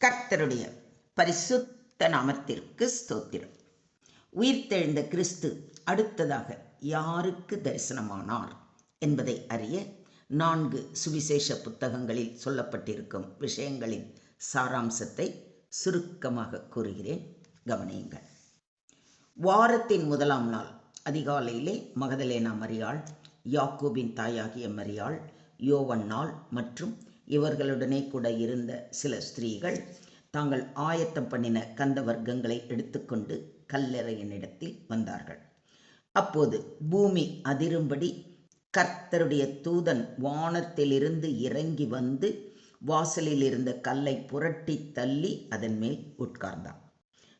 கர்த்தருடைய பரிசுத்த நாமத்திற்கு ஸ்தோத்திரம். உயிர்த்தெழுந்த கிறிஸ்து அடுத்ததாக யாருக்கு தரிசனமானார் என்பதை அறிய 4 சுவிசேஷ புத்தகங்களில் சொல்லப்பட்டிருக்கும் விஷயங்களின் சாராம்சத்தை சுருக்கமாக கூறுகிறேன், கவனியுங்கள். வாரத்தின் முதலாம் நாள் அதிகாலையிலே மகதலேனா மரியாள், யாக்கோபின் தாயாகிய மரியாள், யோவன்னாள் மற்றும் இவர்களுடனே கூட இருந்த சில ஸ்திரீகள் தாங்கள் ஆயத்தம் பண்ணின கந்த வர்க்கங்களை எடுத்துக்கொண்டு கல்லறையினிடத்தில் வந்தார்கள். அப்போது பூமி அதிரும்படி கர்த்தருடைய தூதன் வானத்திலிருந்து இறங்கி வந்து வாசலில் இருந்த கல்லை புரட்டி தள்ளி அதன் மேல் உட்கார்ந்தான்.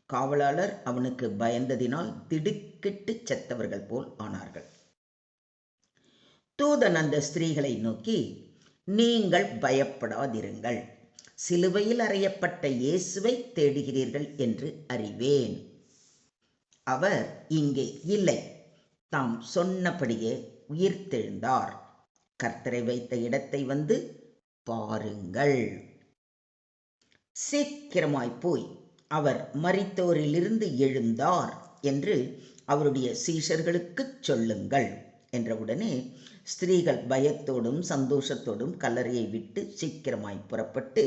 காவலாளர் அவனுக்கு பயந்ததினால் திடுக்கிட்டு செத்தவர்கள் போல் ஆனார்கள். தூதன் அந்த ஸ்திரீகளை நோக்கி, நீங்கள் பயப்படாதிருங்கள், சிலுவையில் அறையப்பட்ட இயேசுவை தேடுகிறீர்கள் என்று அறிவேன். அவர் இங்கே இல்லை, தாம் சொன்னபடியே உயிர்த்தெழுந்தார். கர்த்தரை வைத்த இடத்தை வந்து பாருங்கள். சீக்கிரமாய் போய் அவர் மரித்தோரிலிருந்து எழுந்தார் என்று அவருடைய சீஷர்களுக்குச் சொல்லுங்கள் என்றவுடனே ஸ்திரீகள் பயத்தோடும் சந்தோஷத்தோடும் கல்லறையை விட்டு சீக்கிரமாய் புறப்பட்டு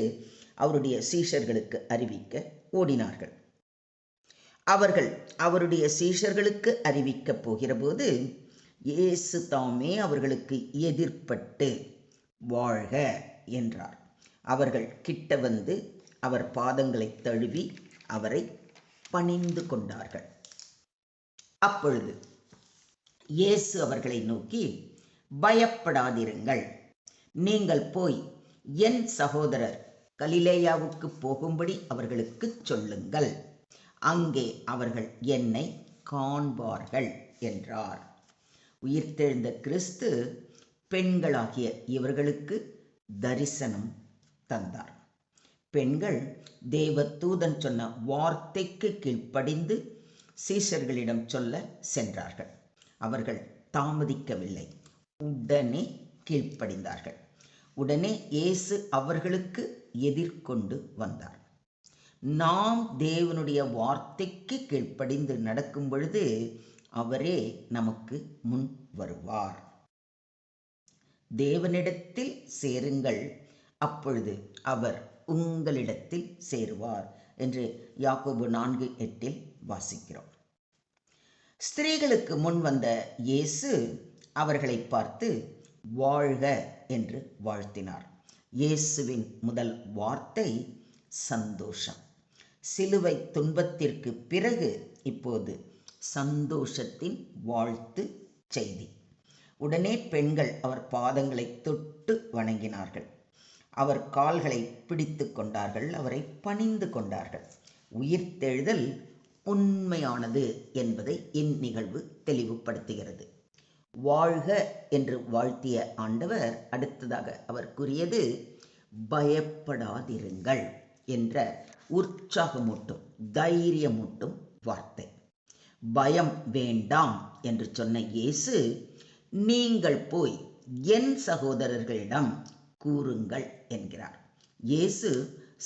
அவருடைய சீஷர்களுக்கு அறிவிக்க ஓடினார்கள். அவர்கள் அவருடைய சீஷர்களுக்கு அறிவிக்கப் போகிறபோது இயேசு தாமே அவர்களுக்கு எதிர்ப்பட்டு வாழ்க என்றார். அவர்கள் கிட்ட வந்து அவர் பாதங்களை தழுவி அவரை பணிந்து கொண்டார்கள். அப்பொழுது இயேசு அவர்களை நோக்கி, பயப்படாதிருங்கள், நீங்கள் போய் என் சகோதரர் கலிலேயாவுக்கு போகும்படி அவர்களுக்கு சொல்லுங்கள், அங்கே அவர்கள் என்னை காண்பார்கள் என்றார். உயிர்த்தெழுந்த கிறிஸ்து பெண்களாகிய இவர்களுக்கு தரிசனம் தந்தார். பெண்கள் தேவதூதன் சொன்ன வார்த்தைக்கு கீழ்ப்படிந்து சீஷர்களிடம் சொல்ல சென்றார்கள். அவர்கள் தாமதிக்கவில்லை, உடனே கீழ்ப்படிந்தார்கள். உடனே இயேசு அவர்களுக்கு எதிர்கொண்டு வந்தார். நாம் தேவனுடைய வார்த்தைக்கு கீழ்ப்படிந்து நடக்கும் பொழுது அவரே நமக்கு முன் வருவார். தேவனிடத்தில் சேருங்கள், அப்பொழுது அவர் உங்களிடத்தில் சேருவார் என்று யாக்கோபு 4:8 வாசிக்கிறோம். ஸ்திரீகளுக்கு முன் வந்த இயேசு அவர்களை பார்த்து வாழ்க என்று வாழ்த்தினார். இயேசுவின் முதல் வார்த்தை சந்தோஷம். சிலுவை துன்பத்திற்கு பிறகு இப்போது சந்தோஷத்தின் வாழ்த்து செய்தி. உடனே பெண்கள் அவர் பாதங்களை தொட்டு வணங்கினார்கள். அவர் கால்களை பிடித்து கொண்டார்கள், அவரை பணிந்து கொண்டார்கள். உயிர்த்தெழுதல் உண்மையானது என்பதை இந்நிகழ்வு தெளிவுபடுத்துகிறது. வாழ்க என்று வாழ்த்திய ஆண்டவர் அடுத்ததாக அவர் கூறியது பயப்படாதிருங்கள் என்ற உற்சாகமூட்டும் தைரியமூட்டும் வார்த்தை. பயம் வேண்டாம் என்று சொன்ன இயேசு, நீங்கள் போய் என் சகோதரர்களிடம் கூறுங்கள் என்கிறார். இயேசு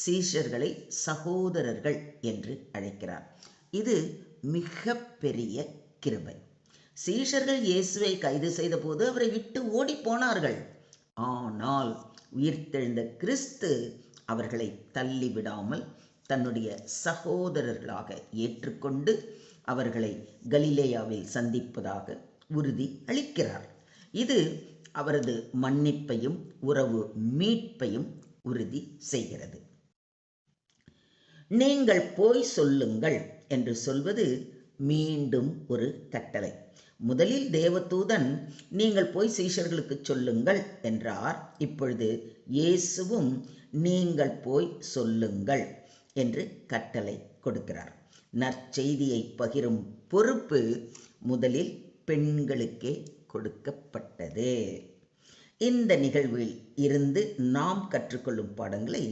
சீஷர்களை சகோதரர்கள் என்று அழைக்கிறார். இது மிக பெரிய கிருபை. சீஷர்கள் இயேசுவை கைது செய்த போது அவரை விட்டு ஓடி போனார்கள். ஆனால் உயிர்த்தெழுந்த கிறிஸ்து அவர்களை தள்ளிவிடாமல் தன்னுடைய சகோதரர்களாக ஏற்றுக்கொண்டு அவர்களை கலிலேயாவில் சந்திப்பதாக உறுதி அளிக்கிறார். இது அவரது மன்னிப்பையும் உறவு மீட்பையும் உறுதி செய்கிறது. நீங்கள் போய் சொல்லுங்கள் என்று சொல்வது மீண்டும் ஒரு கட்டளை. முதலில் தேவதூதன் நீங்கள் போய் சீஷர்களுக்கு சொல்லுங்கள் என்றார். இப்பொழுது இயேசுவும் நீங்கள் போய் சொல்லுங்கள் என்று கட்டளை கொடுக்கிறார். நற்செய்தியை பகிரும் பொறுப்பு முதலில் பெண்களுக்கே கொடுக்கப்பட்டது. இந்த நிகழ்வில் இருந்து நாம் கற்றுக்கொள்ளும் பாடங்களை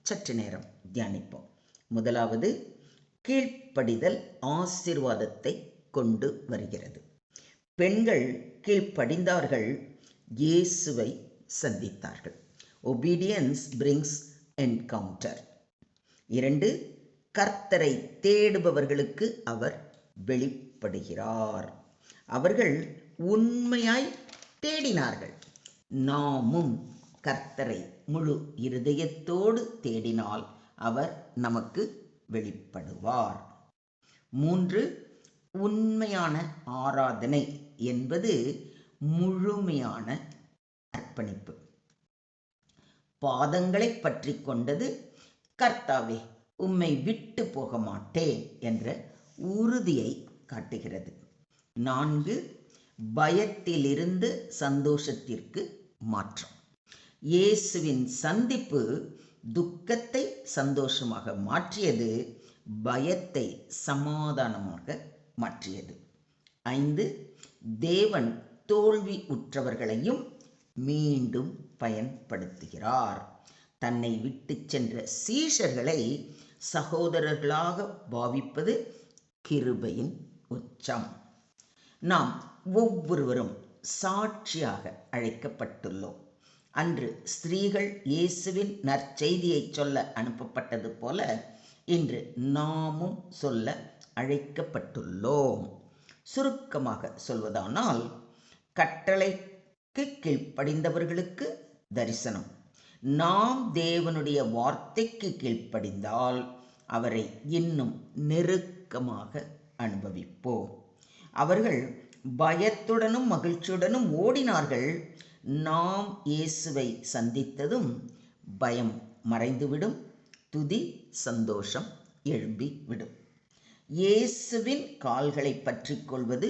சற்று நேரம் தியானிப்போம். முதலாவது, கீழ்ப்படிதல் ஆசீர்வாதத்தை கொண்டு வருகிறது. பெண்கள் கீழ்ப்படிந்தார்கள், இயேசுவை சந்தித்தார்கள். Obedience brings encounter. 2, கர்த்தரை தேடுபவர்களுக்கு அவர் வெளிப்படுகிறார். அவர்கள் உண்மையாய் தேடினார்கள். நாமும் கர்த்தரை முழு இருதயத்தோடு தேடினால் அவர் நமக்கு வெளிப்படுவார். 3, உண்மையான ஆராதனை என்பது முழுமையான அர்ப்பணிப்பு. பாதங்களை பற்றி கொண்டது, கர்த்தாவே உம்மை விட்டு போக மாட்டேன் என்ற உறுதியை காட்டுகிறது. 4, பயத்திலிருந்து சந்தோஷத்திற்கு மாற்றம். இயேசுவின் சந்திப்பு துக்கத்தை சந்தோஷமாக மாற்றியது, பயத்தை சமாதானமாக மாற்றியது. 5, தேவன் தோல்வி உற்றவர்களையும் மீண்டும் பயன்படுத்துகிறார். தன்னை விட்டு சென்ற சீஷர்களை சகோதரர்களாக பாவிப்பது கிருபையின் உச்சம். நாம் ஒவ்வொருவரும் சாட்சியாக அழைக்கப்பட்டுள்ளோம். அன்று ஸ்திரீகள் இயேசுவின் நற்செய்தியை சொல்ல அனுப்பப்பட்டது போல இன்று நாமும் சொல்ல அழைக்கப்பட்டுள்ளோம். சுருக்கமாக சொல்வதானால், கட்டளைக்கு கீழ்ப்படிந்தவர்களுக்கு தரிசனம். நாம் தேவனுடைய வார்த்தைக்கு கீழ்ப்படிந்தால் அவரை இன்னும் நெருக்கமாக அனுபவிப்போம். அவர்கள் பயத்துடனும் மகிழ்ச்சியுடனும் ஓடினார்கள். நாம் இயேசுவை சந்தித்ததும் பயம் மறைந்துவிடும், துதி சந்தோஷம் எழும்பிவிடும். இயேசுவின் கால்களை பற்றி கொள்வது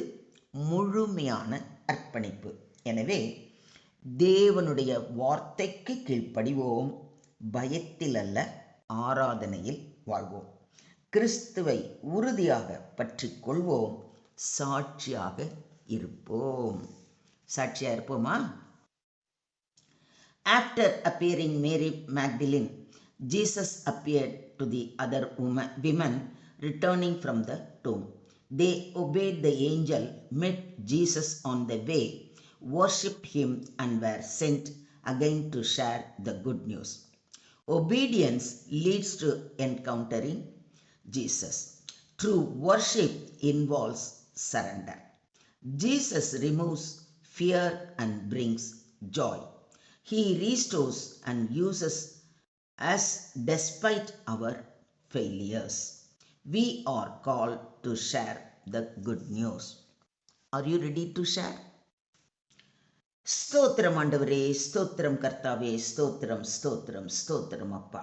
முழுமையான அர்ப்பணிப்பு. எனவே தேவனுடைய வார்த்தைக்கு கீழ்ப்படிவோம், பயத்தில் அல்ல ஆராதனையில் வாழ்வோம். கிறிஸ்துவை உறுதியாக பற்றி கொள்வோம், சாட்சியாக இருப்போம். சாட்சியா இருப்போமா? After appearing Mary Magdalene, Jesus appeared to the other women returning from the tomb. They obeyed the angel, met Jesus on the way, worshipped him, and were sent again to share the good news. Obedience leads to encountering Jesus. True worship involves surrender. Jesus removes fear and brings joy. He restores and uses us despite our failures. We are called to share the good news. Are you ready to share? ஸ்தோத்திரம் ஆண்டவரே, ஸ்தோத்திரம் கர்த்தாவே, ஸ்தோத்திரம் ஸ்தோத்திரம் ஸ்தோத்திரம் அப்பா.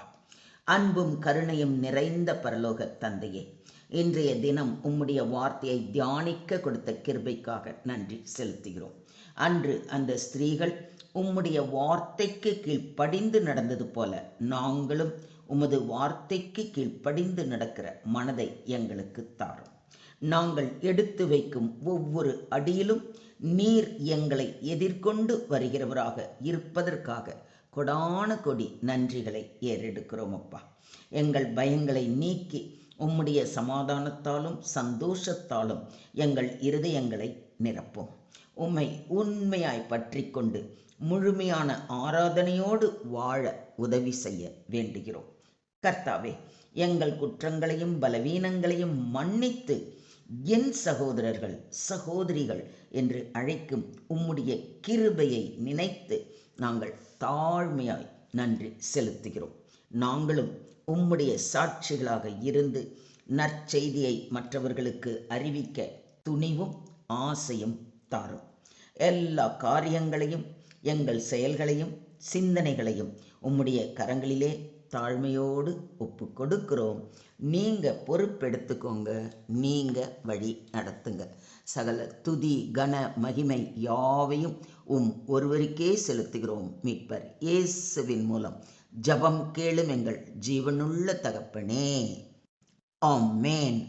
அன்பும் கருணையும் நிறைந்த பரலோக தந்தையே, இன்றைய தினம் உம்முடைய வார்த்தையை தியானிக்க கொடுத்த கிருபைக்காக நன்றி செலுத்துகிறோம். அன்று அந்த ஸ்திரீகள் உம்முடைய வார்த்தைக்கு கீழ்ப்படிந்து நடந்தது போல நாங்களும் உமது வார்த்தைக்கு கீழ்ப்படிந்து நடக்கிற மனதை எங்களுக்கு தாரும். நாங்கள் எடுத்து வைக்கும் ஒவ்வொரு அடியிலும் நீர் எங்களை எதிர்கொண்டு வருகிறவராக இருப்பதற்காக கொடான கொடி நன்றிகளை ஏறெடுக்கிறோம் அப்பா. எங்கள் பயங்களை நீக்கி உம்முடைய சமாதானத்தாலும் சந்தோஷத்தாலும் எங்கள் இருதயங்களை நிரப்போம். உம்மை உண்மையாய் பற்றி கொண்டு முழுமையான ஆராதனையோடு வாழ உதவி செய்ய வேண்டுகிறோம். கர்த்தாவே, எங்கள் குற்றங்களையும் பலவீனங்களையும் மன்னித்து என் சகோதரர்கள் சகோதரிகள் என்று அழைக்கும் உம்முடைய கிருபையை நினைத்து நாங்கள் தாழ்மையாய் நன்றி செலுத்துகிறோம். நாங்களும் உம்முடைய சாட்சிகளாக இருந்து நற்செய்தியை மற்றவர்களுக்கு அறிவிக்க துணிவும் ஆசையும் தாரும். எல்லா காரியங்களையும் எங்கள் செயல்களையும் சிந்தனைகளையும் உம்முடைய கரங்களிலே தாழ்மையோடு ஒப்பு கொடுக்கிறோம். நீங்கள் பொறுப்பெடுத்துக்கோங்க, நீங்கள் வழி நடத்துங்க. சகல துதி கன மகிமை யாவையும் ஒருவருக்கே செலுத்துகிறோம். மீட்பர் இயேசுவின் மூலம் ஜபம் கேளும் எங்கள் ஜீவனுள்ள தகப்பனே, ஆமென்.